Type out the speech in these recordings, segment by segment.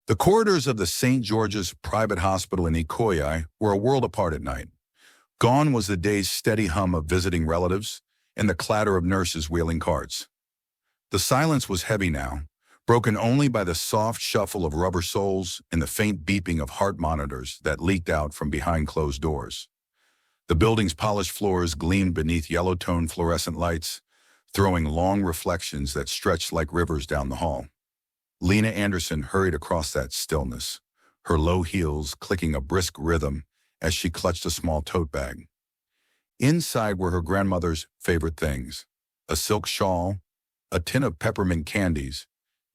The corridors of the St. George's private hospital in Ikoyi were a world apart at night. Gone was the day's steady hum of visiting relatives and the clatter of nurses wheeling carts. The silence was heavy now, broken only by the soft shuffle of rubber soles and the faint beeping of heart monitors that leaked out from behind closed doors. The building's polished floors gleamed beneath yellow-toned fluorescent lights, throwing long reflections that stretched like rivers down the hall. Lina Anderson hurried across that stillness, her low heels clicking a brisk rhythm as she clutched a small tote bag. Inside were her grandmother's favorite things: a silk shawl, a tin of peppermint candies,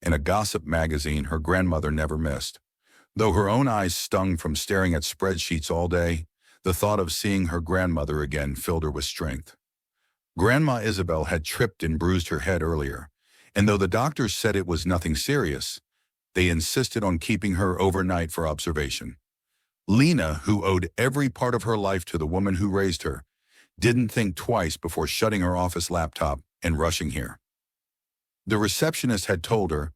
and a gossip magazine her grandmother never missed. Though her own eyes stung from staring at spreadsheets all day, the thought of seeing her grandmother again filled her with strength. Grandma Isabel had tripped and bruised her head earlier, and though the doctors said it was nothing serious, they insisted on keeping her overnight for observation. Lina, who owed every part of her life to the woman who raised her, didn't think twice before shutting her office laptop and rushing here. The receptionist had told her,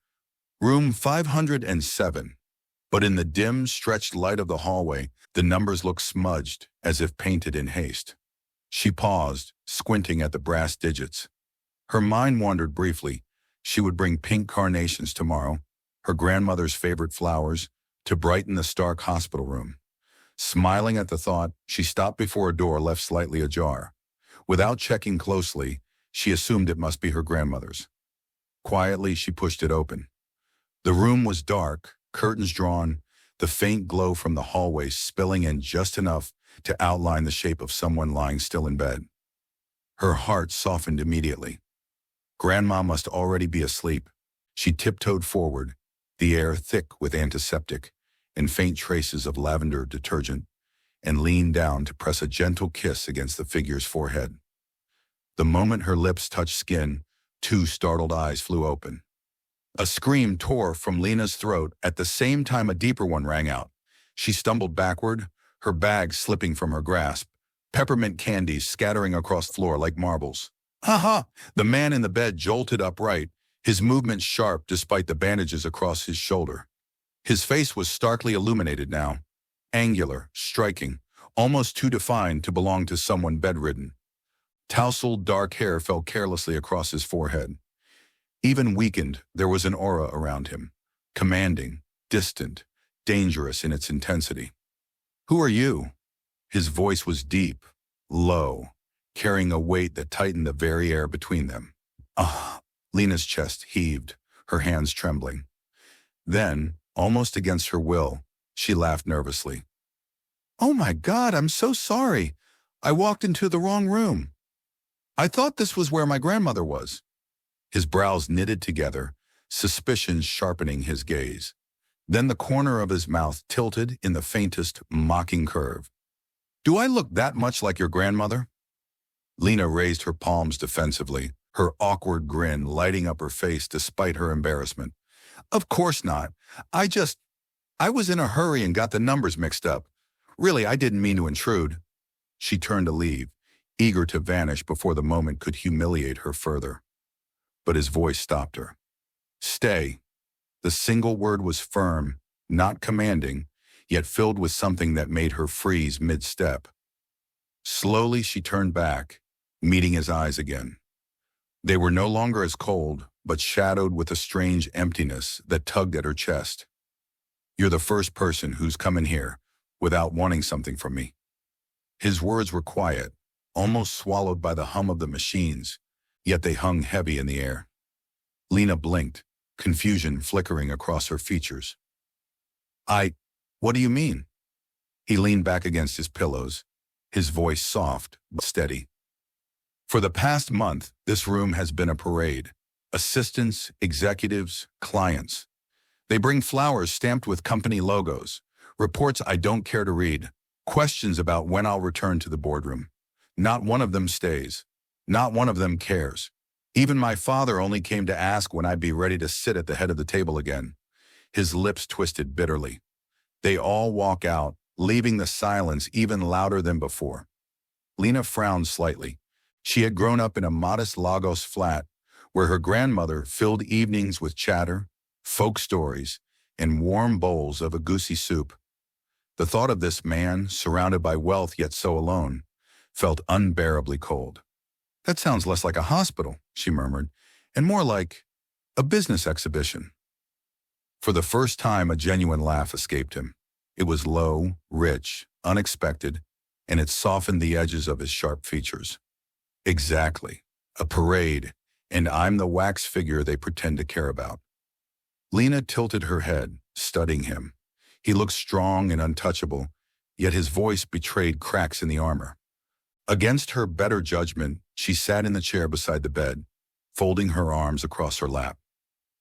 "Room 507, but in the dim, stretched light of the hallway, the numbers looked smudged, as if painted in haste. She paused, squinting at the brass digits. Her mind wandered briefly. She would bring pink carnations tomorrow, her grandmother's favorite flowers, to brighten the stark hospital room. Smiling at the thought, she stopped before a door left slightly ajar. Without checking closely, she assumed it must be her grandmother's. Quietly, she pushed it open. The room was dark, curtains drawn, the faint glow from the hallway spilling in just enough to outline the shape of someone lying still in bed. Her heart softened immediately. Grandma must already be asleep. She tiptoed forward, the air thick with antiseptic and faint traces of lavender detergent, and leaned down to press a gentle kiss against the figure's forehead. The moment her lips touched skin, two startled eyes flew open. A scream tore from Lina's throat at the same time a deeper one rang out. She stumbled backward, her bag slipping from her grasp, peppermint candies scattering across the floor like marbles. "Ha!" The man in the bed jolted upright, his movements sharp despite the bandages across his shoulder. His face was starkly illuminated now, angular, striking, almost too defined to belong to someone bedridden. Tousled dark hair fell carelessly across his forehead. Even weakened, there was an aura around him, commanding, distant, dangerous in its intensity. "Who are you?" His voice was deep, low, carrying a weight that tightened the very air between them. "Ah!" Lina's chest heaved, her hands trembling. Then, almost against her will, she laughed nervously. "Oh my God, I'm so sorry. I walked into the wrong room. I thought this was where my grandmother was." His brows knitted together, suspicion sharpening his gaze. Then the corner of his mouth tilted in the faintest, mocking curve. "Do I look that much like your grandmother?" Lina raised her palms defensively, her awkward grin lighting up her face despite her embarrassment. "Of course not. I was in a hurry and got the numbers mixed up. Really, I didn't mean to intrude." She turned to leave, eager to vanish before the moment could humiliate her further. But his voice stopped her. "Stay." The single word was firm, not commanding, yet filled with something that made her freeze mid-step. Slowly she turned back, meeting his eyes again. They were no longer as cold, but shadowed with a strange emptiness that tugged at her chest. "You're the first person who's come in here without wanting something from me." His words were quiet, almost swallowed by the hum of the machines, yet they hung heavy in the air. Lina blinked, confusion flickering across her features. What do you mean?" He leaned back against his pillows, his voice soft but steady. "For the past month, this room has been a parade. Assistants, executives, clients. They bring flowers stamped with company logos, reports I don't care to read, questions about when I'll return to the boardroom. Not one of them stays. Not one of them cares. Even my father only came to ask when I'd be ready to sit at the head of the table again." His lips twisted bitterly. They all walk out, leaving the silence even louder than before. Lina frowned slightly. She had grown up in a modest Lagos flat, where her grandmother filled evenings with chatter, folk stories, and warm bowls of a goosey soup. The thought of this man, surrounded by wealth yet so alone, felt unbearably cold. "That sounds less like a hospital," she murmured, "and more like a business exhibition." For the first time, a genuine laugh escaped him. It was low, rich, unexpected, and it softened the edges of his sharp features. "Exactly. A parade, and I'm the wax figure they pretend to care about." Lina tilted her head, studying him. He looked strong and untouchable, yet his voice betrayed cracks in the armor. Against her better judgment, she sat in the chair beside the bed, folding her arms across her lap.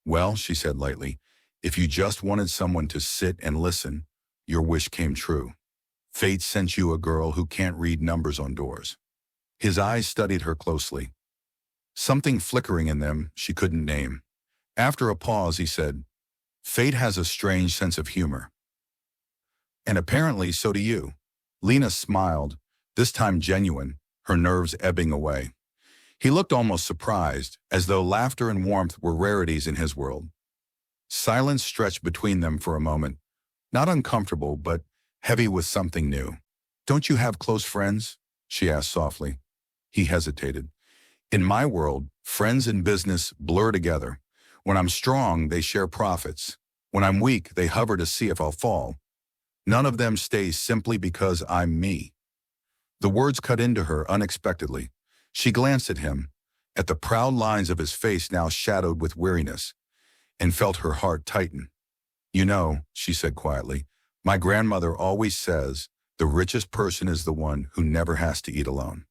"Well," she said lightly, "if you just wanted someone to sit and listen, your wish came true. Fate sent you a girl who can't read numbers on doors." His eyes studied her closely, something flickering in them she couldn't name. After a pause, he said, "Fate has a strange sense of humor. And apparently so do you." Lina smiled, this time genuine, her nerves ebbing away. He looked almost surprised, as though laughter and warmth were rarities in his world. Silence stretched between them for a moment, not uncomfortable, but heavy with something new. "Don't you have close friends?" she asked softly. He hesitated. "In my world, friends and business blur together. When I'm strong, they share profits. When I'm weak, they hover to see if I'll fall. None of them stays simply because I'm me." The words cut into her unexpectedly. She glanced at him, at the proud lines of his face now shadowed with weariness, and felt her heart tighten. "You know," she said quietly, "my grandmother always says the richest person is the one who never has to eat alone."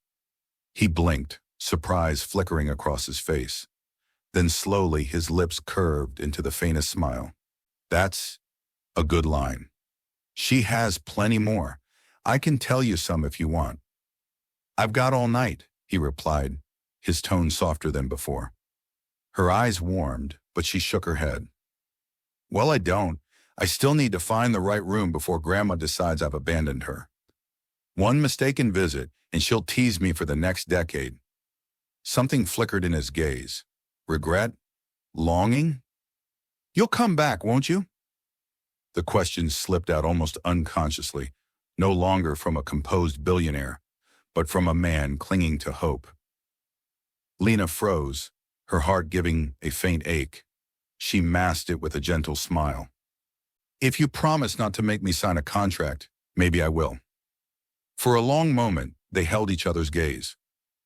He blinked, surprise flickering across his face. Then slowly his lips curved into the faintest smile. "That's a good line. She has plenty more. I can tell you some if you want." "I've got all night," he replied, his tone softer than before. Her eyes warmed, but she shook her head. "Well, I don't. I still need to find the right room before Grandma decides I've abandoned her. One mistaken visit, and she'll tease me for the next decade." Something flickered in his gaze. Regret? Longing? "You'll come back, won't you?" The question slipped out almost unconsciously, no longer from a composed billionaire, but from a man clinging to hope. Lina froze, her heart giving a faint ache. She masked it with a gentle smile. "If you promise not to make me sign a contract, maybe I will." For a long moment, they held each other's gaze.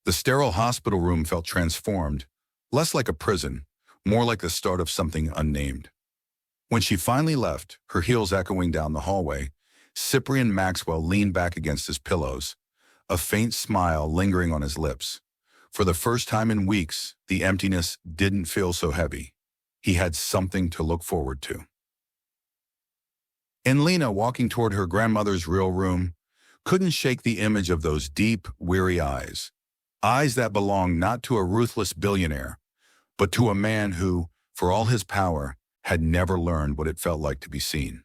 The sterile hospital room felt transformed, less like a prison, more like the start of something unnamed. When she finally left, her heels echoing down the hallway, Cyprian Maxwell leaned back against his pillows, a faint smile lingering on his lips. For the first time in weeks, the emptiness didn't feel so heavy. He had something to look forward to. And Lina, walking toward her grandmother's real room, couldn't shake the image of those deep, weary eyes. Eyes that belonged not to a ruthless billionaire, but to a man who, for all his power, had never learned what it felt like to be seen.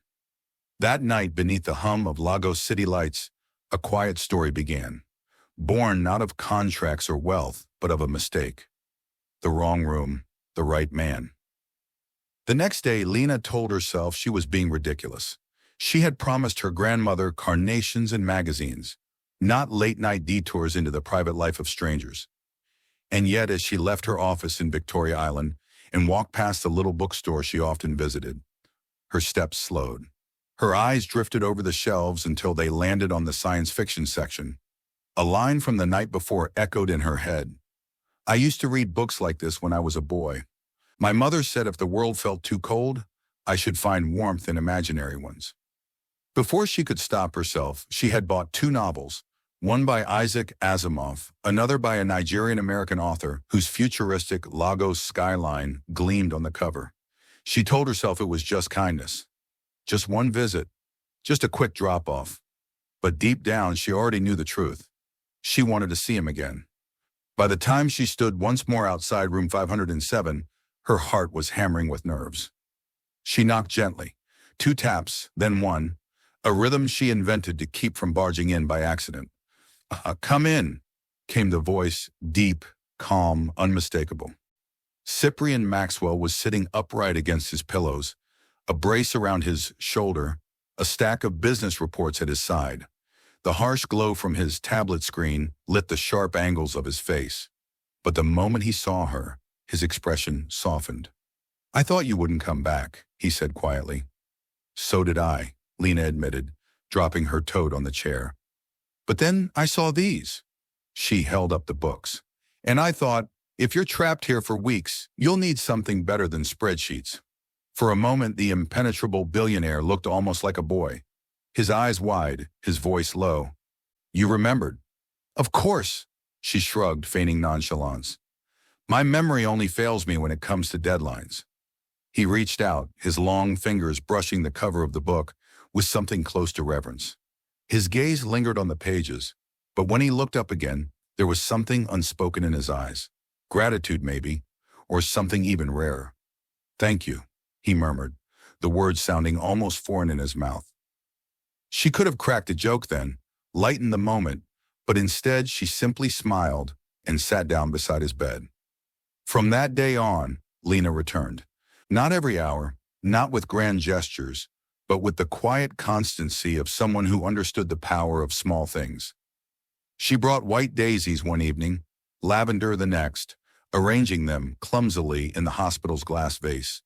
That night, beneath the hum of Lagos city lights, a quiet story began, born not of contracts or wealth, but of a mistake. The wrong room, the right man. The next day, Lina told herself she was being ridiculous. She had promised her grandmother carnations and magazines, not late-night detours into the private life of strangers. And yet, as she left her office in Victoria Island and walked past the little bookstore she often visited, her steps slowed. Her eyes drifted over the shelves until they landed on the science fiction section. A line from the night before echoed in her head. "I used to read books like this when I was a boy. My mother said if the world felt too cold, I should find warmth in imaginary ones." Before she could stop herself, she had bought 2 novels, one by Isaac Asimov, another by a Nigerian-American author whose futuristic Lagos skyline gleamed on the cover. She told herself it was just kindness. Just one visit. Just a quick drop-off. But deep down, she already knew the truth. She wanted to see him again. By the time she stood once more outside room 507, her heart was hammering with nerves. She knocked gently. 2 taps, then 1, a rhythm she invented to keep from barging in by accident. "Come in," came the voice, deep, calm, unmistakable. Cyprian Maxwell was sitting upright against his pillows, a brace around his shoulder, a stack of business reports at his side. The harsh glow from his tablet screen lit the sharp angles of his face. But the moment he saw her, his expression softened. "I thought you wouldn't come back," he said quietly. "So did I," Lina admitted, dropping her toad on the chair. "But then I saw these." She held up the books. "And I thought, if you're trapped here for weeks, you'll need something better than spreadsheets." For a moment, the impenetrable billionaire looked almost like a boy. His eyes wide, his voice low. "You remembered?" "Of course," she shrugged, feigning nonchalance. "My memory only fails me when it comes to deadlines." He reached out, his long fingers brushing the cover of the book with something close to reverence. His gaze lingered on the pages, but when he looked up again, there was something unspoken in his eyes. Gratitude, maybe, or something even rarer. "Thank you," he murmured, the words sounding almost foreign in his mouth. She could have cracked a joke then, lightened the moment, but instead she simply smiled and sat down beside his bed. From that day on, Lina returned. Not every hour, not with grand gestures, but with the quiet constancy of someone who understood the power of small things. She brought white daisies one evening, lavender the next, arranging them clumsily in the hospital's glass vase.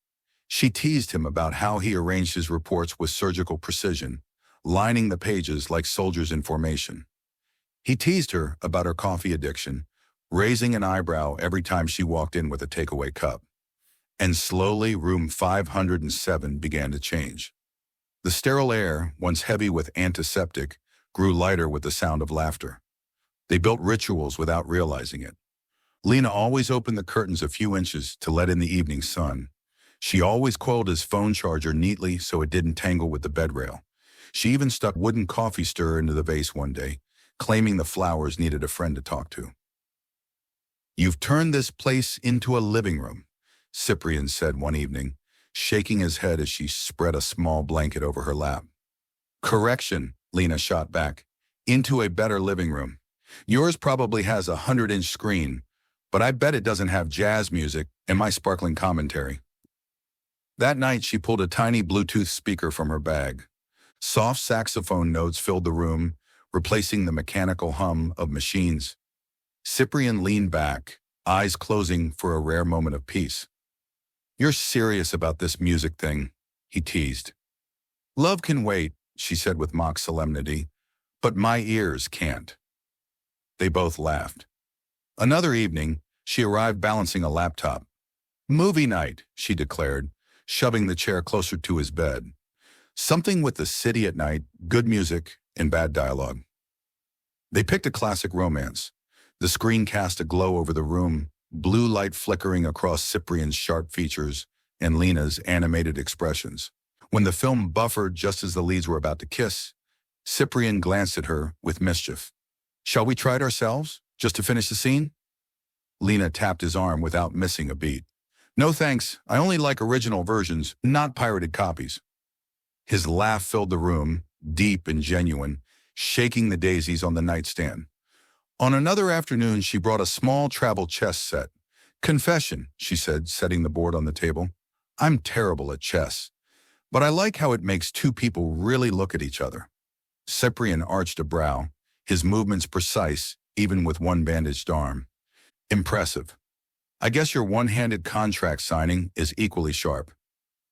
She teased him about how he arranged his reports with surgical precision, lining the pages like soldiers in formation. He teased her about her coffee addiction, raising an eyebrow every time she walked in with a takeaway cup. And slowly, room 507 began to change. The sterile air, once heavy with antiseptic, grew lighter with the sound of laughter. They built rituals without realizing it. Lina always opened the curtains a few inches to let in the evening sun. She always coiled his phone charger neatly so it didn't tangle with the bed rail. She even stuck wooden coffee stirrer into the vase one day, claiming the flowers needed a friend to talk to. "You've turned this place into a living room," Cyprian said one evening, shaking his head as she spread a small blanket over her lap. "Correction," Lina shot back, "into a better living room. Yours probably has a 100-inch screen, but I bet it doesn't have jazz music and my sparkling commentary." That night, she pulled a tiny Bluetooth speaker from her bag. Soft saxophone notes filled the room, replacing the mechanical hum of machines. Cyprian leaned back, eyes closing for a rare moment of peace. "You're serious about this music thing," he teased. "Love can wait," she said with mock solemnity, "but my ears can't." They both laughed. Another evening, she arrived balancing a laptop. "Movie night," she declared, shoving the chair closer to his bed. "Something with the city at night, good music, and bad dialogue." They picked a classic romance. The screen cast a glow over the room, blue light flickering across Cyprian's sharp features and Lina's animated expressions. When the film buffered just as the leads were about to kiss, Cyprian glanced at her with mischief. "Shall we try it ourselves, just to finish the scene?" Lina tapped his arm without missing a beat. "No thanks, I only like original versions, not pirated copies." His laugh filled the room, deep and genuine, shaking the daisies on the nightstand. On another afternoon, she brought a small travel chess set. "Confession," she said, setting the board on the table. "I'm terrible at chess, but I like how it makes two people really look at each other." Cyprian arched a brow, his movements precise, even with one bandaged arm. "Impressive. I guess your one-handed contract signing is equally sharp."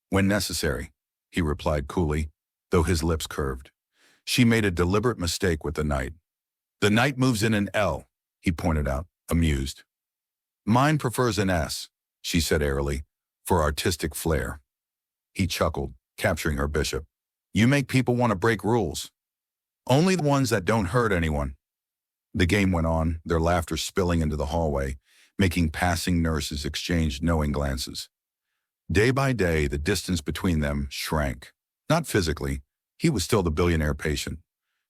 "When necessary," he replied coolly, though his lips curved. She made a deliberate mistake with the knight. "The knight moves in an L," he pointed out, amused. "Mine prefers an S," she said airily, for artistic flair. He chuckled, capturing her bishop. "You make people want to break rules." "Only the ones that don't hurt anyone." The game went on, their laughter spilling into the hallway, making passing nurses exchange knowing glances. Day by day, the distance between them shrank. Not physically, he was still the billionaire patient,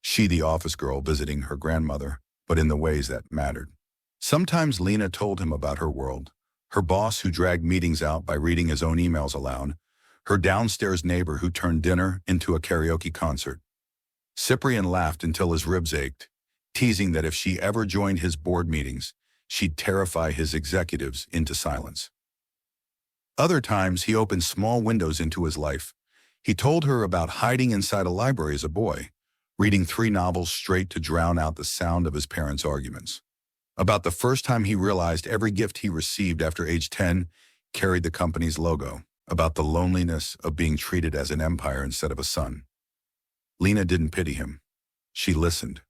she the office girl visiting her grandmother, but in the ways that mattered. Sometimes Lina told him about her world, her boss who dragged meetings out by reading his own emails aloud, her downstairs neighbor who turned dinner into a karaoke concert. Cyprian laughed until his ribs ached, teasing that if she ever joined his board meetings, she'd terrify his executives into silence. Other times, he opened small windows into his life, He told her about hiding inside a library as a boy, reading 3 novels straight to drown out the sound of his parents' arguments. About the first time he realized every gift he received after age 10 carried the company's logo. About the loneliness of being treated as an empire instead of a son. Lina didn't pity him. She listened.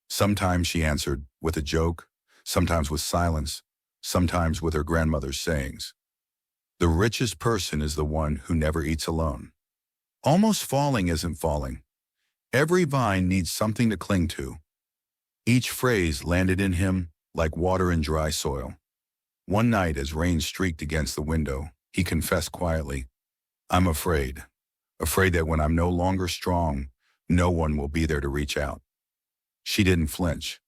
Sometimes she answered with a joke, sometimes with silence, sometimes with her grandmother's sayings. The richest person is the one who never eats alone. Almost falling isn't falling. Every vine needs something to cling to. Each phrase landed in him like water in dry soil. One night, as rain streaked against the window, he confessed quietly, "I'm afraid that when I'm no longer strong, no one will be there to reach out." She didn't flinch.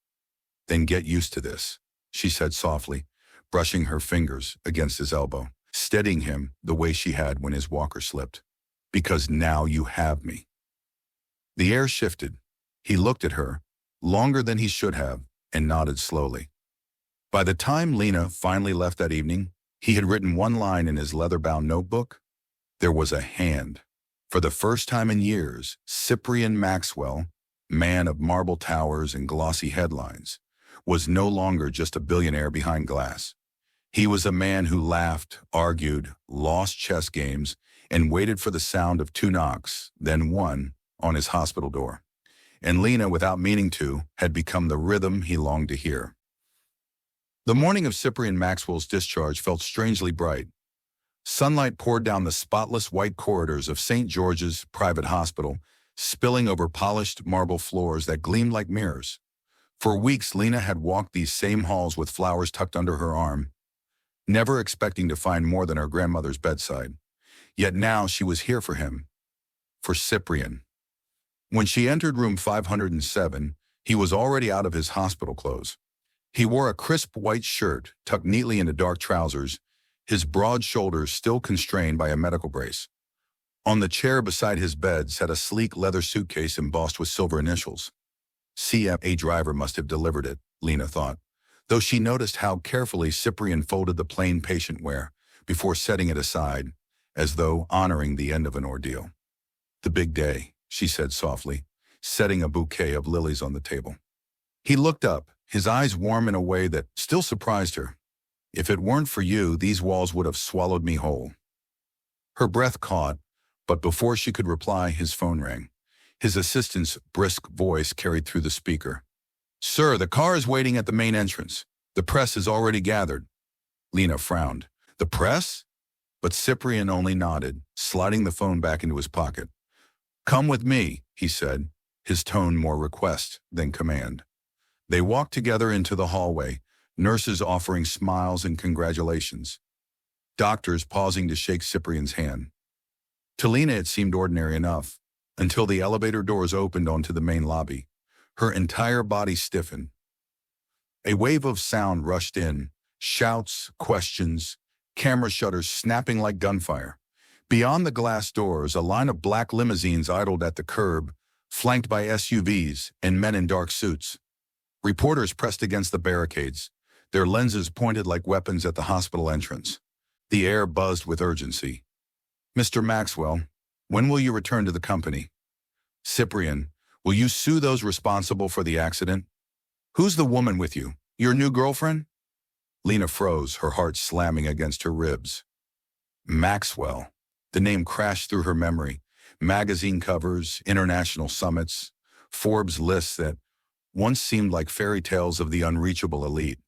"Then get used to this," she said softly, brushing her fingers against his elbow, steadying him the way she had when his walker slipped. "Because now you have me." The air shifted. He looked at her, longer than he should have, and nodded slowly. By the time Lina finally left that evening, he had written one line in his leather-bound notebook. There was a hand. For the first time in years, Cyprian Maxwell, man of marble towers and glossy headlines, was no longer just a billionaire behind glass. He was a man who laughed, argued, lost chess games, and waited for the sound of 2 knocks, then 1, on his hospital door. And Lina, without meaning to, had become the rhythm he longed to hear. The morning of Cyprian Maxwell's discharge felt strangely bright. Sunlight poured down the spotless white corridors of St. George's private hospital, spilling over polished marble floors that gleamed like mirrors. For weeks, Lina had walked these same halls with flowers tucked under her arm, never expecting to find more than her grandmother's bedside. Yet now she was here for him, for Cyprian. When she entered room 507, he was already out of his hospital clothes. He wore a crisp white shirt tucked neatly into dark trousers, his broad shoulders still constrained by a medical brace. On the chair beside his bed sat a sleek leather suitcase embossed with silver initials. A driver must have delivered it, Lina thought, though she noticed how carefully Cyprian folded the plain patient wear before setting it aside, as though honoring the end of an ordeal. "The big day," she said softly, setting a bouquet of lilies on the table. He looked up, his eyes warm in a way that still surprised her. "If it weren't for you, these walls would have swallowed me whole." Her breath caught, but before she could reply, his phone rang. His assistant's brisk voice carried through the speaker. "Sir, the car is waiting at the main entrance. The press is already gathered." Lina frowned. "The press?" But Cyprian only nodded, sliding the phone back into his pocket. "Come with me," he said, his tone more request than command. They walked together into the hallway, nurses offering smiles and congratulations, doctors pausing to shake Cyprian's hand. To Lina it seemed ordinary enough, until the elevator doors opened onto the main lobby. Her entire body stiffened. A wave of sound rushed in, shouts, questions, camera shutters snapping like gunfire. Beyond the glass doors, a line of black limousines idled at the curb, flanked by SUVs and men in dark suits. Reporters pressed against the barricades, their lenses pointed like weapons at the hospital entrance. The air buzzed with urgency. "Mr. Maxwell, when will you return to the company?" "Cyprian, will you sue those responsible for the accident?" "Who's the woman with you? Your new girlfriend?" Lina froze, her heart slamming against her ribs. Maxwell. The name crashed through her memory. Magazine covers, international summits, Forbes lists that once seemed like fairy tales of the unreachable elite.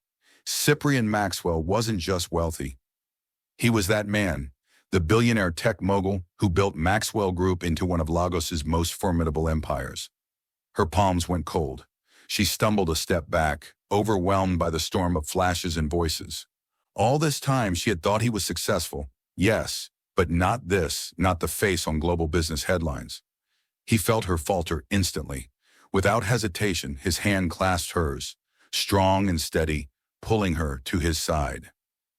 Cyprian Maxwell wasn't just wealthy. He was that man, the billionaire tech mogul who built Maxwell Group into one of Lagos's most formidable empires. Her palms went cold. She stumbled a step back, overwhelmed by the storm of flashes and voices. All this time she had thought he was successful. Yes, but not this, not the face on global business headlines. He felt her falter instantly. Without hesitation, his hand clasped hers, strong and steady, pulling her to his side.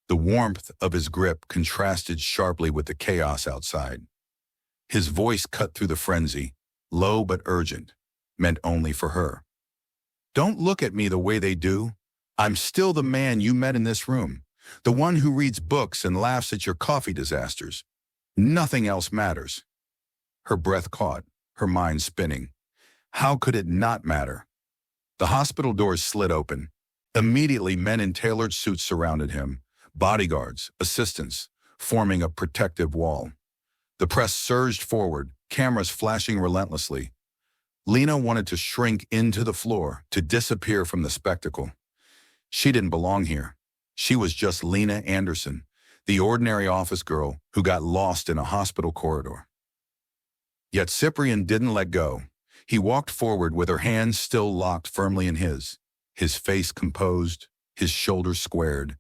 The warmth of his grip contrasted sharply with the chaos outside. His voice cut through the frenzy, low but urgent, meant only for her. "Don't look at me the way they do. I'm still the man you met in this room, the one who reads books and laughs at your coffee disasters. Nothing else matters." Her breath caught, her mind spinning. How could it not matter? The hospital doors slid open. Immediately, men in tailored suits surrounded him, bodyguards, assistants, forming a protective wall. The press surged forward, cameras flashing relentlessly. Lina wanted to shrink into the floor, to disappear from the spectacle. She didn't belong here. She was just Lina Anderson, the ordinary office girl who got lost in a hospital corridor. Yet Cyprian didn't let go. He walked forward with her hands still locked firmly in his face composed, his shoulders squared,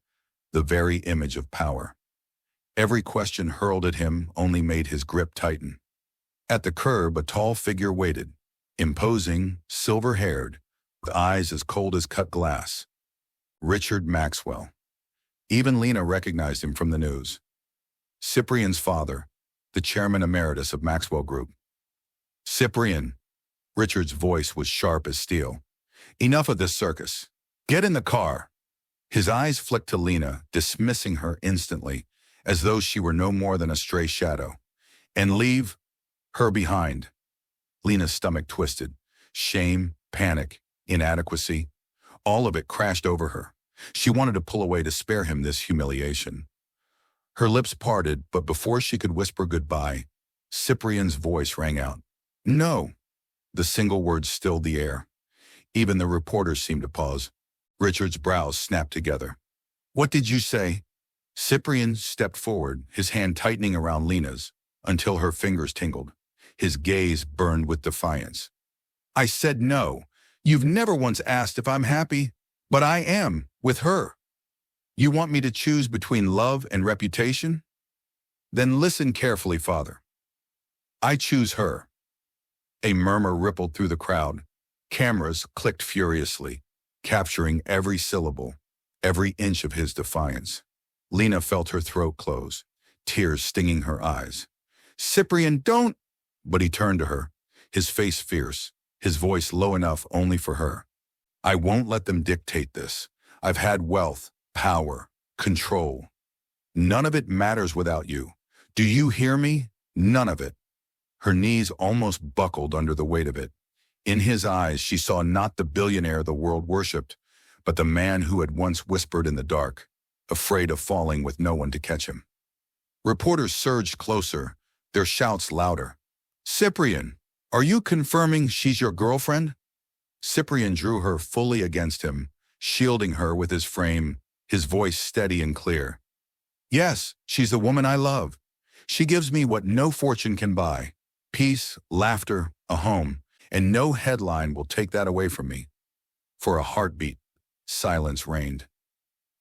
the very image of power. Every question hurled at him only made his grip tighten. At the curb, a tall figure waited, imposing, silver-haired, with eyes as cold as cut glass. Richard Maxwell. Even Lina recognized him from the news. Cyprian's father, the chairman emeritus of Maxwell Group. Cyprian. Richard's voice was sharp as steel. Enough of this circus. Get in the car. His eyes flicked to Lina, dismissing her instantly, as though she were no more than a stray shadow. And leave her behind. Lina's stomach twisted. Shame, panic, inadequacy. All of it crashed over her. She wanted to pull away to spare him this humiliation. Her lips parted, but before she could whisper goodbye, Cyprian's voice rang out. No. The single word stilled the air. Even the reporters seemed to pause. Richard's brows snapped together. What did you say? Cyprian stepped forward, his hand tightening around Lina's, until her fingers tingled. His gaze burned with defiance. I said no. You've never once asked if I'm happy, but I am, with her. You want me to choose between love and reputation? Then listen carefully, Father. I choose her. A murmur rippled through the crowd. Cameras clicked furiously, capturing every syllable, every inch of his defiance. Lina felt her throat close, tears stinging her eyes. Cyprian, don't! But he turned to her, his face fierce, his voice low enough only for her. I won't let them dictate this. I've had wealth, power, control. None of it matters without you. Do you hear me? None of it. Her knees almost buckled under the weight of it. In his eyes, she saw not the billionaire the world worshipped, but the man who had once whispered in the dark, afraid of falling with no one to catch him. Reporters surged closer, their shouts louder. Cyprian, are you confirming she's your girlfriend? Cyprian drew her fully against him, shielding her with his frame, his voice steady and clear. Yes, she's the woman I love. She gives me what no fortune can buy. Peace, laughter, a home, and no headline will take that away from me. For a heartbeat, silence reigned.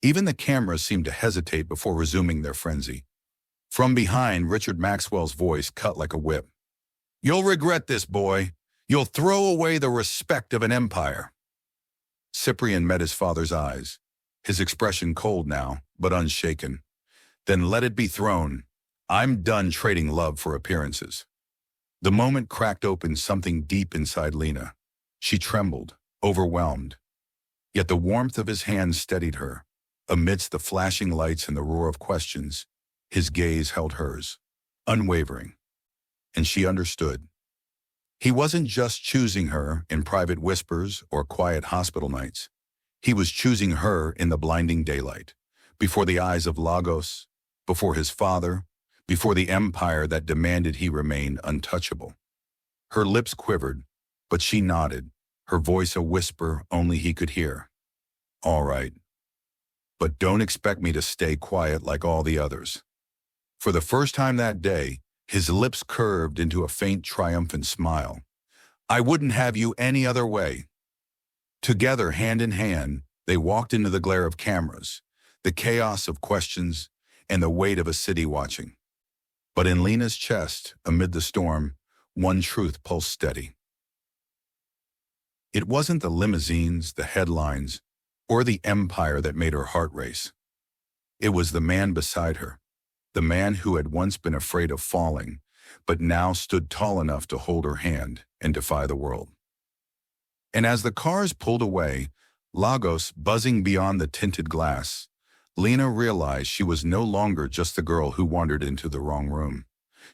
Even the cameras seemed to hesitate before resuming their frenzy. From behind, Richard Maxwell's voice cut like a whip. You'll regret this, boy. You'll throw away the respect of an empire. Cyprian met his father's eyes, his expression cold now, but unshaken. Then let it be thrown. I'm done trading love for appearances. The moment cracked open something deep inside Lina. She trembled, overwhelmed. Yet the warmth of his hand steadied her. Amidst the flashing lights and the roar of questions, his gaze held hers, unwavering. And she understood. He wasn't just choosing her in private whispers or quiet hospital nights. He was choosing her in the blinding daylight, before the eyes of Lagos, before his father, before the empire that demanded he remain untouchable. Her lips quivered, but she nodded, her voice a whisper only he could hear. All right. But don't expect me to stay quiet like all the others. For the first time that day, his lips curved into a faint, triumphant smile. I wouldn't have you any other way. Together, hand in hand, they walked into the glare of cameras, the chaos of questions, and the weight of a city watching. But in Lina's chest, amid the storm, one truth pulsed steady. It wasn't the limousines, the headlines, or the empire that made her heart race. It was the man beside her, the man who had once been afraid of falling, but now stood tall enough to hold her hand and defy the world. And as the cars pulled away, Lagos buzzing beyond the tinted glass, Lina realized she was no longer just the girl who wandered into the wrong room.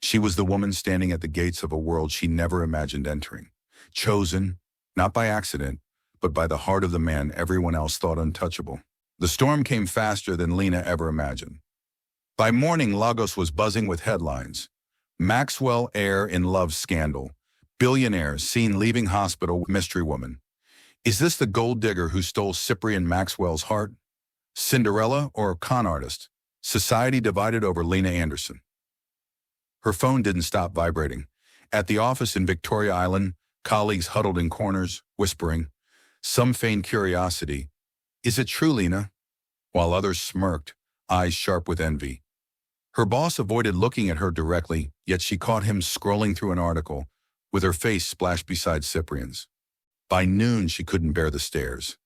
She was the woman standing at the gates of a world she never imagined entering. Chosen, not by accident, but by the heart of the man everyone else thought untouchable. The storm came faster than Lina ever imagined. By morning, Lagos was buzzing with headlines. Maxwell heir in love scandal. Billionaire seen leaving hospital with mystery woman. Is this the gold digger who stole Cyprian Maxwell's heart? Cinderella or con artist? Society divided over Lina Anderson. Her phone didn't stop vibrating. At the office in Victoria Island, colleagues huddled in corners, whispering. Some feigned curiosity. Is it true, Lina? While others smirked, eyes sharp with envy. Her boss avoided looking at her directly, yet she caught him scrolling through an article, with her face splashed beside Cyprian's. By noon, she couldn't bear the stares.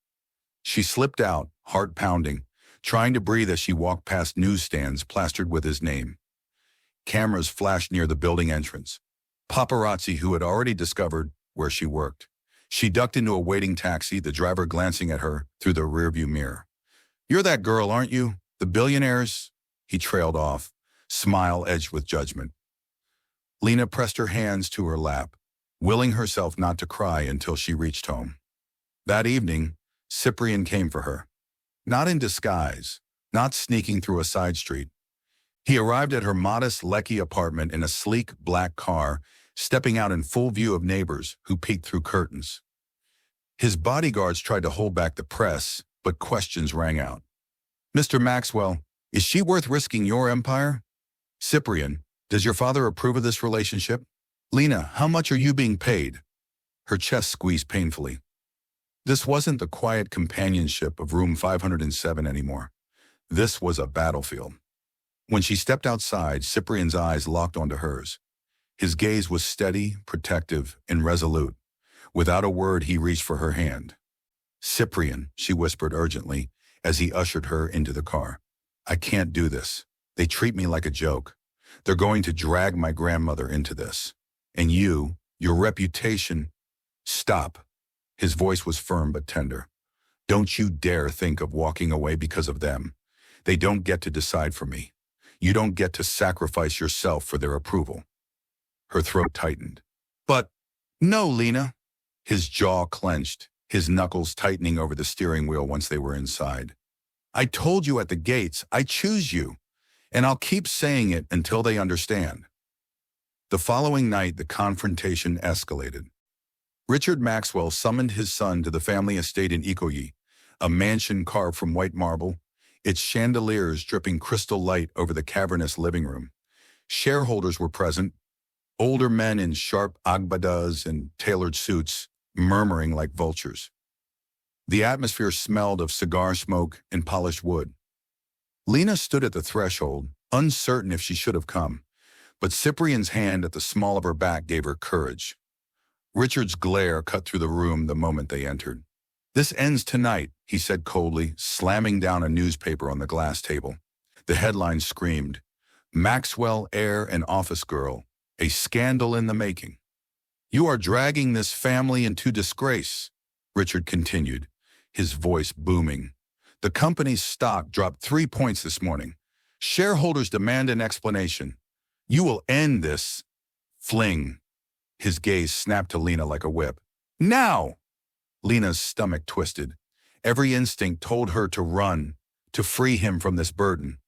She slipped out, heart pounding, trying to breathe as she walked past newsstands plastered with his name. Cameras flashed near the building entrance. Paparazzi who had already discovered where she worked. She ducked into a waiting taxi, the driver glancing at her through the rearview mirror. You're that girl, aren't you? The billionaires? He trailed off, smile edged with judgment. Lina pressed her hands to her lap, willing herself not to cry until she reached home. That evening, Cyprian came for her. Not in disguise, not sneaking through a side street. He arrived at her modest Lekki apartment in a sleek black car, stepping out in full view of neighbors who peeked through curtains. His bodyguards tried to hold back the press, but questions rang out. Mr. Maxwell, is she worth risking your empire? Cyprian, does your father approve of this relationship? Lina, how much are you being paid? Her chest squeezed painfully. This wasn't the quiet companionship of room 507 anymore. This was a battlefield. When she stepped outside, Cyprian's eyes locked onto hers. His gaze was steady, protective, and resolute. Without a word, he reached for her hand. Cyprian, she whispered urgently as he ushered her into the car. I can't do this. They treat me like a joke. They're going to drag my grandmother into this. And you, your reputation... Stop. His voice was firm but tender. Don't you dare think of walking away because of them. They don't get to decide for me. You don't get to sacrifice yourself for their approval. Her throat tightened. But, no, Lina. His jaw clenched, his knuckles tightening over the steering wheel once they were inside. I told you at the gates, I choose you, and I'll keep saying it until they understand. The following night, the confrontation escalated. Richard Maxwell summoned his son to the family estate in Ikoyi, a mansion carved from white marble, its chandeliers dripping crystal light over the cavernous living room. Shareholders were present, older men in sharp agbadas and tailored suits, murmuring like vultures. The atmosphere smelled of cigar smoke and polished wood. Lina stood at the threshold, uncertain if she should have come, but Cyprian's hand at the small of her back gave her courage. Richard's glare cut through the room the moment they entered. This ends tonight, he said coldly, slamming down a newspaper on the glass table. The headline screamed, Maxwell heir and office girl, a scandal in the making. You are dragging this family into disgrace, Richard continued, his voice booming. The company's stock dropped 3 points this morning. Shareholders demand an explanation. You will end this. Fling. His gaze snapped to Lina like a whip. Now! Lina's stomach twisted. Every instinct told her to run, to free him from this burden.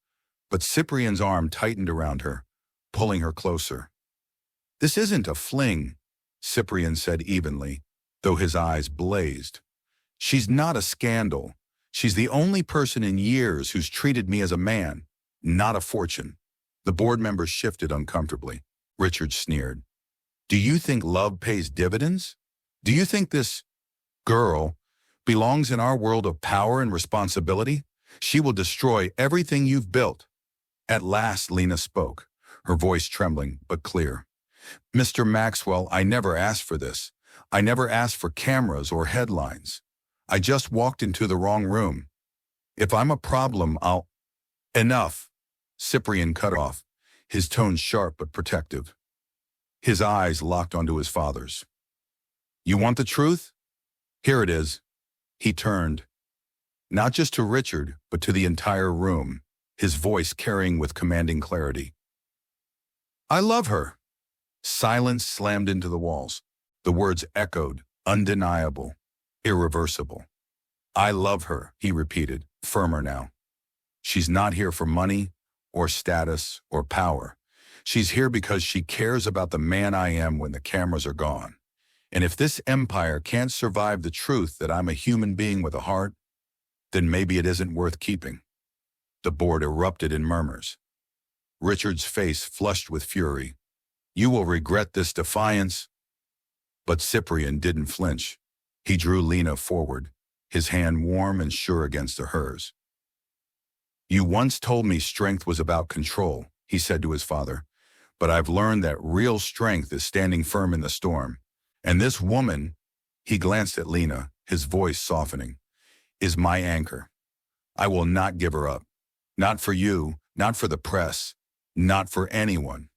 But Cyprian's arm tightened around her, pulling her closer. This isn't a fling, Cyprian said evenly, though his eyes blazed. She's not a scandal. She's the only person in years who's treated me as a man, not a fortune. The board members shifted uncomfortably. Richard sneered. Do you think love pays dividends? Do you think this girl belongs in our world of power and responsibility? She will destroy everything you've built. At last, Lina spoke, her voice trembling but clear. Mr. Maxwell, I never asked for this. I never asked for cameras or headlines. I just walked into the wrong room. If I'm a problem, I'll... Enough, Cyprian cut off, his tone sharp but protective. His eyes locked onto his father's. You want the truth? Here it is. He turned, not just to Richard, but to the entire room, his voice carrying with commanding clarity. I love her. Silence slammed into the walls. The words echoed, undeniable, irreversible. I love her, he repeated, firmer now. She's not here for money, or status, or power. She's here because she cares about the man I am when the cameras are gone. And if this empire can't survive the truth that I'm a human being with a heart, then maybe it isn't worth keeping. The board erupted in murmurs. Richard's face flushed with fury. You will regret this defiance. But Cyprian didn't flinch. He drew Lina forward, his hand warm and sure against hers. You once told me strength was about control, he said to his father, but I've learned that real strength is standing firm in the storm. And this woman, he glanced at Lina, his voice softening, is my anchor. I will not give her up. Not for you, not for the press, not for anyone.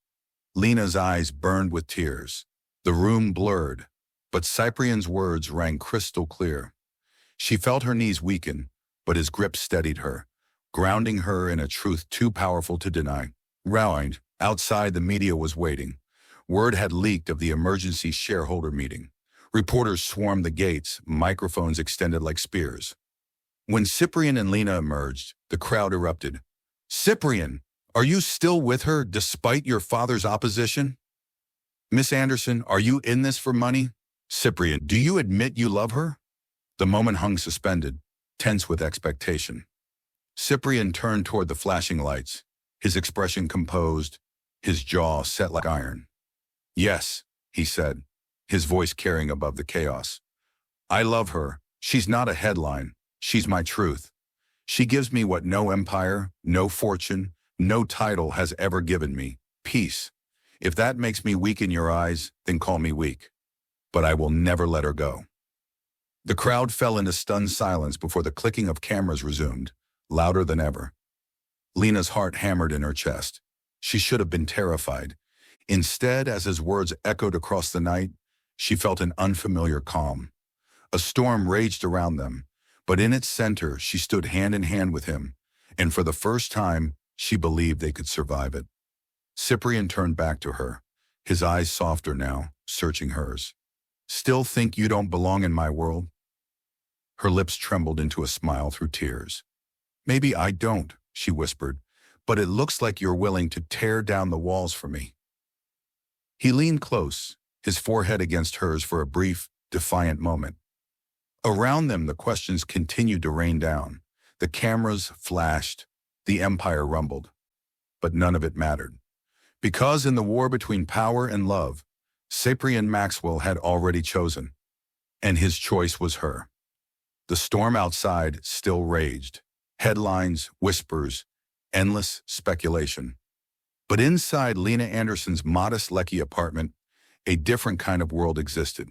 Lina's eyes burned with tears. The room blurred, but Cyprian's words rang crystal clear. She felt her knees weaken, but his grip steadied her, grounding her in a truth too powerful to deny. Round, outside the media was waiting. Word had leaked of the emergency shareholder meeting. Reporters swarmed the gates, microphones extended like spears. When Cyprian and Lina emerged, the crowd erupted. Cyprian, are you still with her despite your father's opposition? Miss Anderson, are you in this for money? Cyprian, do you admit you love her? The moment hung suspended, tense with expectation. Cyprian turned toward the flashing lights, his expression composed, his jaw set like iron. Yes, he said, his voice carrying above the chaos. I love her. She's not a headline. She's my truth. She gives me what no empire, no fortune, no title has ever given me, peace. If that makes me weak in your eyes, then call me weak. But I will never let her go. The crowd fell into stunned silence before the clicking of cameras resumed, louder than ever. Lina's heart hammered in her chest. She should have been terrified. Instead, as his words echoed across the night, she felt an unfamiliar calm. A storm raged around them, but in its center she stood hand in hand with him, and for the first time, she believed they could survive it. Cyprian turned back to her, his eyes softer now, searching hers. Still think you don't belong in my world? Her lips trembled into a smile through tears. Maybe I don't, she whispered, but it looks like you're willing to tear down the walls for me. He leaned close, his forehead against hers for a brief, defiant moment. Around them, the questions continued to rain down. The cameras flashed, the empire rumbled. But none of it mattered. Because in the war between power and love, Cyprian Maxwell had already chosen, and his choice was her. The storm outside still raged. Headlines, whispers, endless speculation. But inside Lina Anderson's modest Lekki apartment, a different kind of world existed.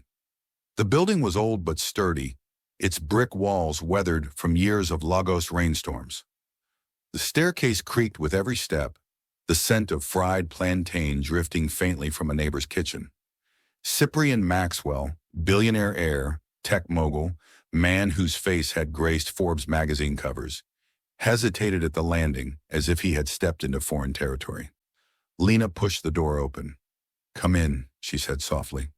The building was old but sturdy, its brick walls weathered from years of Lagos rainstorms. The staircase creaked with every step, the scent of fried plantain drifting faintly from a neighbor's kitchen. Cyprian Maxwell, billionaire heir, tech mogul, man whose face had graced Forbes magazine covers, hesitated at the landing as if he had stepped into foreign territory. Lina pushed the door open. Come in, she said softly.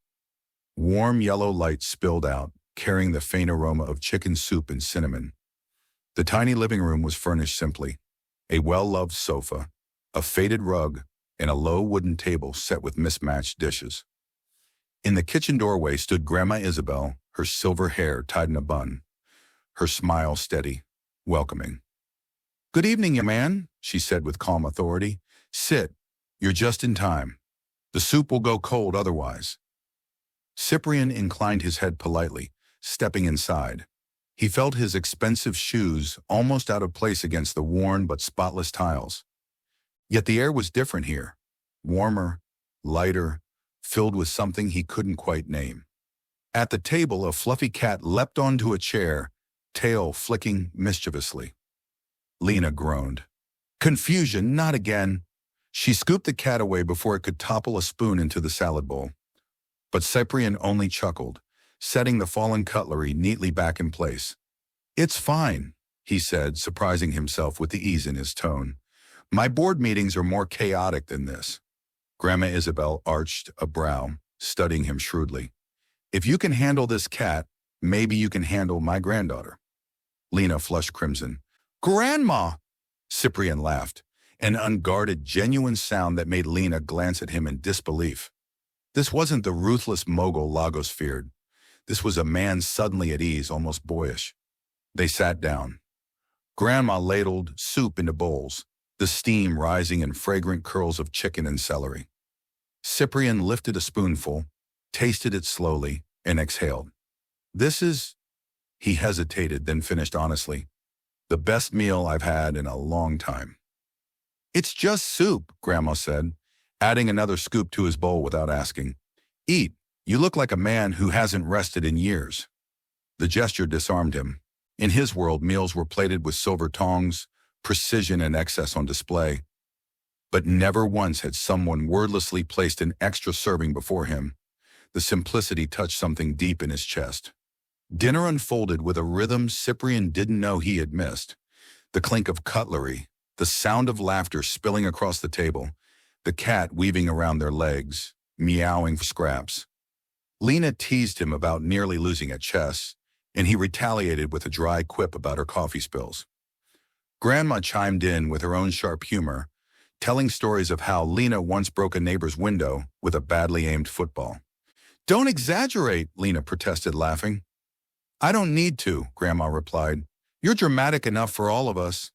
Warm yellow light spilled out, carrying the faint aroma of chicken soup and cinnamon. The tiny living room was furnished simply. A well-loved sofa, a faded rug, and a low wooden table set with mismatched dishes. In the kitchen doorway stood Grandma Isabel, her silver hair tied in a bun, her smile steady, welcoming. Good evening, young man, she said with calm authority. Sit. You're just in time. The soup will go cold otherwise. Cyprian inclined his head politely, stepping inside. He felt his expensive shoes almost out of place against the worn but spotless tiles. Yet the air was different here, warmer, lighter, filled with something he couldn't quite name. At the table, a fluffy cat leapt onto a chair, tail flicking mischievously. Lina groaned. Confusion, not again. She scooped the cat away before it could topple a spoon into the salad bowl. But Cyprian only chuckled, setting the fallen cutlery neatly back in place. It's fine, he said, surprising himself with the ease in his tone. My board meetings are more chaotic than this. Grandma Isabel arched a brow, studying him shrewdly. If you can handle this cat, maybe you can handle my granddaughter. Lina flushed crimson. Grandma! Cyprian laughed, an unguarded, genuine sound that made Lina glance at him in disbelief. This wasn't the ruthless mogul Lagos feared. This was a man suddenly at ease, almost boyish. They sat down. Grandma ladled soup into bowls, the steam rising in fragrant curls of chicken and celery. Cyprian lifted a spoonful, tasted it slowly, and exhaled. This is, he hesitated, then finished honestly, the best meal I've had in a long time. It's just soup, Grandma said, adding another scoop to his bowl without asking. Eat, you look like a man who hasn't rested in years. The gesture disarmed him. In his world, meals were plated with silver tongs, precision and excess on display. But never once had someone wordlessly placed an extra serving before him. The simplicity touched something deep in his chest. Dinner unfolded with a rhythm Cyprian didn't know he had missed. The clink of cutlery, the sound of laughter spilling across the table, the cat weaving around their legs, meowing for scraps. Lina teased him about nearly losing at chess, and he retaliated with a dry quip about her coffee spills. Grandma chimed in with her own sharp humor, telling stories of how Lina once broke a neighbor's window with a badly aimed football. Don't exaggerate, Lina protested, laughing. I don't need to, Grandma replied. You're dramatic enough for all of us.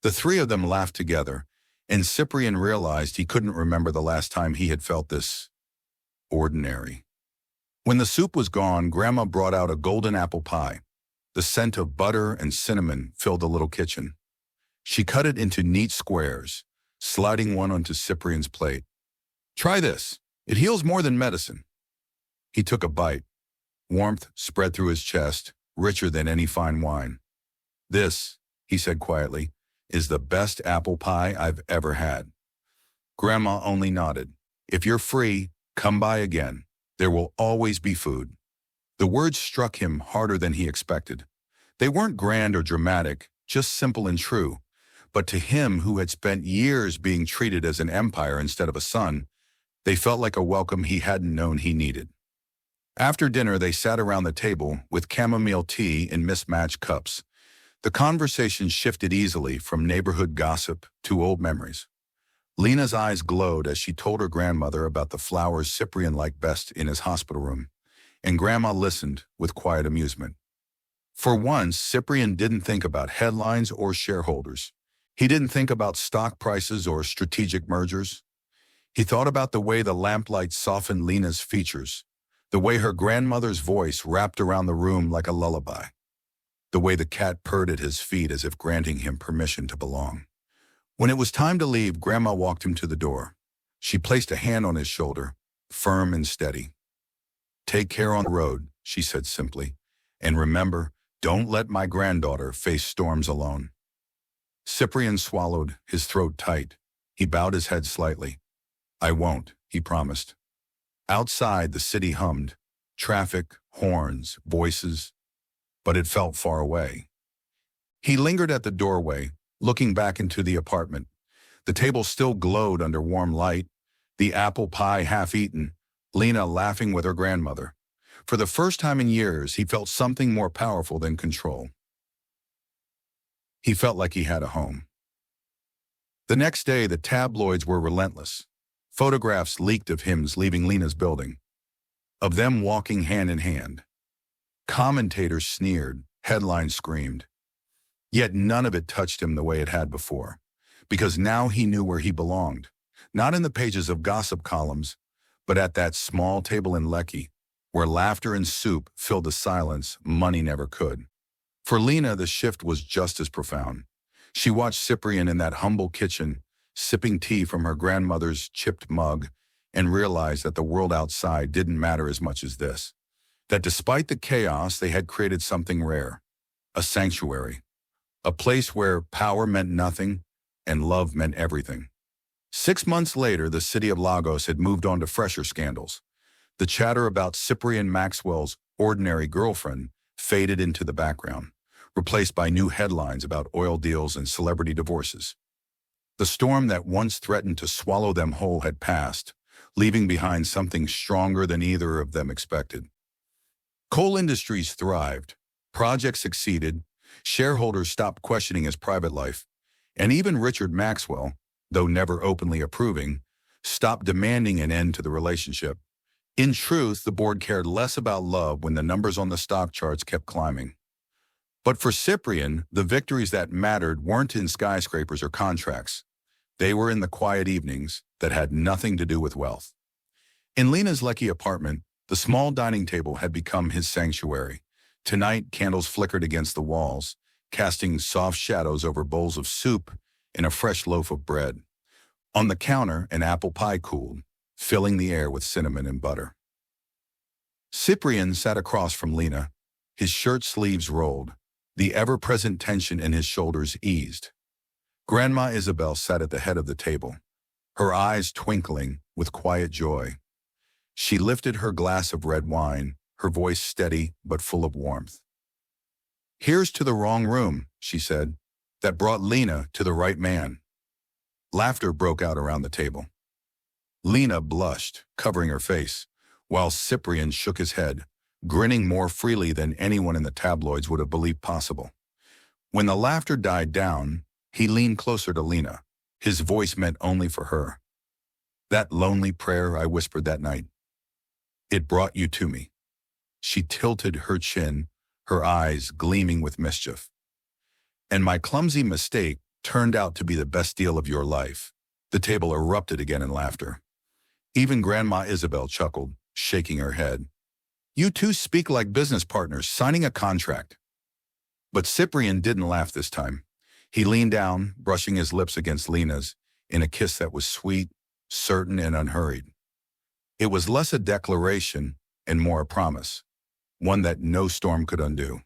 The three of them laughed together, and Cyprian realized he couldn't remember the last time he had felt this ordinary. When the soup was gone, Grandma brought out a golden apple pie. The scent of butter and cinnamon filled the little kitchen. She cut it into neat squares, sliding one onto Cyprian's plate. Try this. It heals more than medicine. He took a bite. Warmth spread through his chest, richer than any fine wine. This, he said quietly, is the best apple pie I've ever had. Grandma only nodded. If you're free, come by again. There will always be food. The words struck him harder than he expected. They weren't grand or dramatic, just simple and true. But to him, who had spent years being treated as an empire instead of a son, they felt like a welcome he hadn't known he needed. After dinner, they sat around the table with chamomile tea in mismatched cups. The conversation shifted easily from neighborhood gossip to old memories. Lina's eyes glowed as she told her grandmother about the flowers Cyprian liked best in his hospital room, and Grandma listened with quiet amusement. For once, Cyprian didn't think about headlines or shareholders. He didn't think about stock prices or strategic mergers. He thought about the way the lamplight softened Lina's features, the way her grandmother's voice wrapped around the room like a lullaby, the way the cat purred at his feet as if granting him permission to belong. When it was time to leave, Grandma walked him to the door. She placed a hand on his shoulder, firm and steady. Take care on the road, she said simply, and remember, don't let my granddaughter face storms alone. Cyprian swallowed, his throat tight. He bowed his head slightly. I won't, he promised. Outside, the city hummed. Traffic, horns, voices. But it felt far away. He lingered at the doorway, looking back into the apartment. The table still glowed under warm light, the apple pie half-eaten, Lina laughing with her grandmother. For the first time in years, he felt something more powerful than control. He felt like he had a home. The next day, the tabloids were relentless. Photographs leaked of him leaving Lina's building, of them walking hand in hand. Commentators sneered, headlines screamed. Yet none of it touched him the way it had before, because now he knew where he belonged, not in the pages of gossip columns, but at that small table in Lekki, where laughter and soup filled the silence money never could. For Lina, the shift was just as profound. She watched Cyprian in that humble kitchen, sipping tea from her grandmother's chipped mug, and realized that the world outside didn't matter as much as this. That despite the chaos, they had created something rare, a sanctuary, a place where power meant nothing and love meant everything. 6 months later, the city of Lagos had moved on to fresher scandals. The chatter about Cyprian Maxwell's ordinary girlfriend faded into the background, replaced by new headlines about oil deals and celebrity divorces. The storm that once threatened to swallow them whole had passed, leaving behind something stronger than either of them expected. Coal industries thrived, projects succeeded, shareholders stopped questioning his private life, and even Richard Maxwell, though never openly approving, stopped demanding an end to the relationship. In truth, the board cared less about love when the numbers on the stock charts kept climbing. But for Cyprian, the victories that mattered weren't in skyscrapers or contracts. They were in the quiet evenings that had nothing to do with wealth. In Lina's Lekki apartment, the small dining table had become his sanctuary. Tonight, candles flickered against the walls, casting soft shadows over bowls of soup and a fresh loaf of bread. On the counter, an apple pie cooled, filling the air with cinnamon and butter. Cyprian sat across from Lina, his shirt sleeves rolled, the ever-present tension in his shoulders eased. Grandma Isabel sat at the head of the table, her eyes twinkling with quiet joy. She lifted her glass of red wine, her voice steady but full of warmth. "Here's to the wrong room," she said, "that brought Lina to the right man." Laughter broke out around the table. Lina blushed, covering her face, while Cyprian shook his head, grinning more freely than anyone in the tabloids would have believed possible. When the laughter died down, he leaned closer to Lina, his voice meant only for her. "That lonely prayer I whispered that night, it brought you to me." She tilted her chin, her eyes gleaming with mischief. "And my clumsy mistake turned out to be the best deal of your life." The table erupted again in laughter. Even Grandma Isabel chuckled, shaking her head. "You two speak like business partners signing a contract." But Cyprian didn't laugh this time. He leaned down, brushing his lips against Lina's, in a kiss that was sweet, certain, and unhurried. It was less a declaration and more a promise, one that no storm could undo.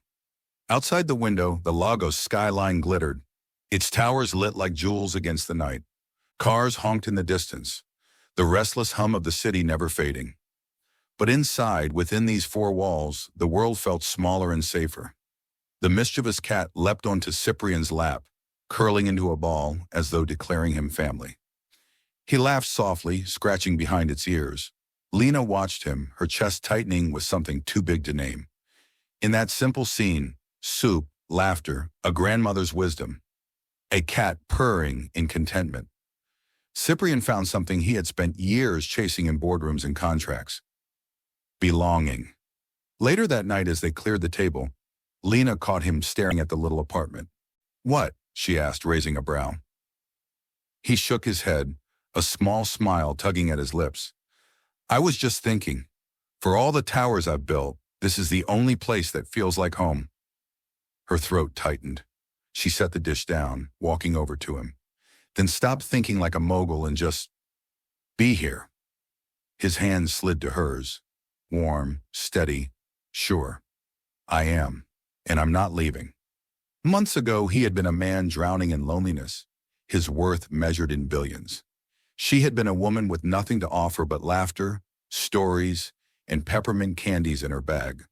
Outside the window, the Lagos skyline glittered, its towers lit like jewels against the night. Cars honked in the distance, the restless hum of the city never fading. But inside, within these four walls, the world felt smaller and safer. The mischievous cat leapt onto Cyprian's lap, curling into a ball as though declaring him family. He laughed softly, scratching behind its ears. Lina watched him, her chest tightening with something too big to name. In that simple scene, soup, laughter, a grandmother's wisdom, a cat purring in contentment. Cyprian found something he had spent years chasing in boardrooms and contracts: belonging. Later that night, as they cleared the table, Lina caught him staring at the little apartment. "What?" she asked, raising a brow. He shook his head, a small smile tugging at his lips. "I was just thinking, for all the towers I've built, this is the only place that feels like home." Her throat tightened. She set the dish down, walking over to him, then stopped thinking like a mogul and just, "Be here." His hand slid to hers, warm, steady, sure. "I am, and I'm not leaving." Months ago, he had been a man drowning in loneliness, his worth measured in billions. She had been a woman with nothing to offer but laughter, stories, and peppermint candies in her bag.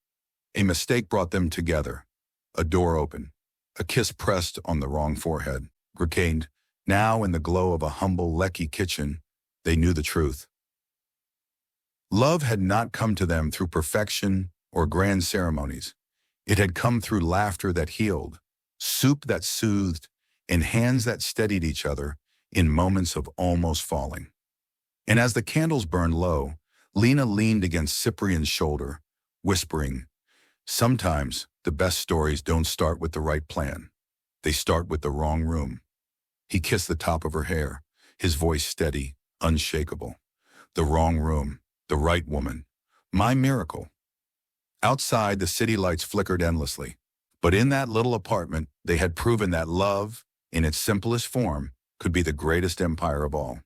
A mistake brought them together. A door opened, a kiss pressed on the wrong forehead. Retained, now in the glow of a humble Lekki kitchen, they knew the truth. Love had not come to them through perfection or grand ceremonies. It had come through laughter that healed, soup that soothed, and hands that steadied each other in moments of almost falling. And as the candles burned low, Lina leaned against Cyprian's shoulder, whispering, "Sometimes the best stories don't start with the right plan. They start with the wrong room." He kissed the top of her hair, his voice steady, unshakable. "The wrong room, the right woman. My miracle." Outside, the city lights flickered endlessly. But in that little apartment, they had proven that love, in its simplest form, could be the greatest empire of all.